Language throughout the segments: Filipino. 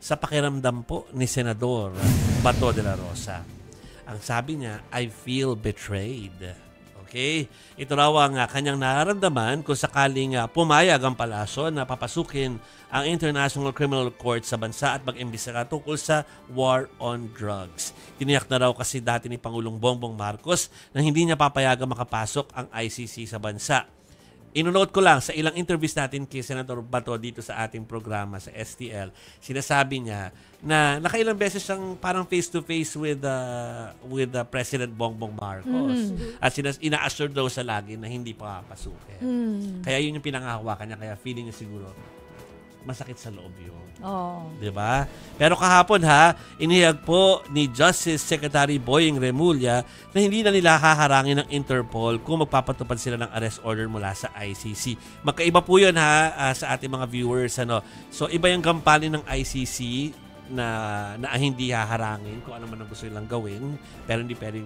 sa pakiramdam po ni Senador Bato de la Rosa. Ang sabi niya, I feel betrayed. Okay? Ito raw ang kanyang nararamdaman kung sakaling pumayag ang palasyo na papasukin ang International Criminal Court sa bansa at mag-imbestiga tungkol sa war on drugs. Tiniyak na raw kasi dati ni Pangulong Bongbong Marcos na hindi niya papayagang makapasok ang ICC sa bansa. Inunote ko lang sa ilang interviews natin kay Senator Bato dito sa ating programa sa STL, sinasabi niya na nakailang beses siyang parang face-to-face with President Bongbong Marcos. At ina-assure daw sa lagi na hindi pa papasukin. Kaya yun yung pinangahawakan niya, kaya feeling niya siguro masakit sa loob yun. Oh. Diba? Pero kahapon inihayag po ni Justice Secretary Boying Remulla na hindi na nila haharangin ng Interpol kung magpapatupad sila ng arrest order mula sa ICC. Magkaiba po yun sa ating mga viewers. So iba yung kampanya ng ICC na hindi haharangin kung ano man ang gusto nilang gawin, pero hindi pwedeng,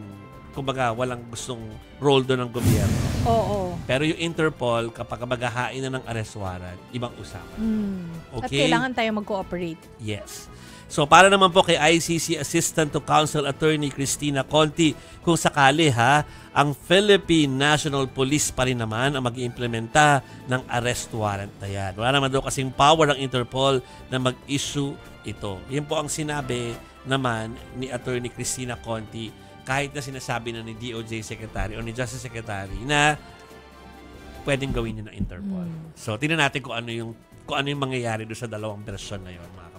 kumbaga, walang gustong role doon ng gobyerno. Oo. Pero yung Interpol, kapag maghahain na ng arrest warrant, ibang usapan. At Okay? kailangan tayo mag-cooperate. Yes. So, para naman po kay ICC Assistant to Counsel Attorney Cristina Conti, kung sakali ang Philippine National Police pa rin naman ang mag-iimplementa ng arrest warrant na yan. Wala naman daw kasing power ng Interpol na mag-issue ito. Yan po ang sinabi naman ni Attorney Cristina Conti, kahit na sinasabi na ni DOJ Secretary o ni Justice Secretary na pwedeng gawin niya ng Interpol. So, tingnan natin kung ano yung mangyayari doon sa dalawang bersyon na yun, mga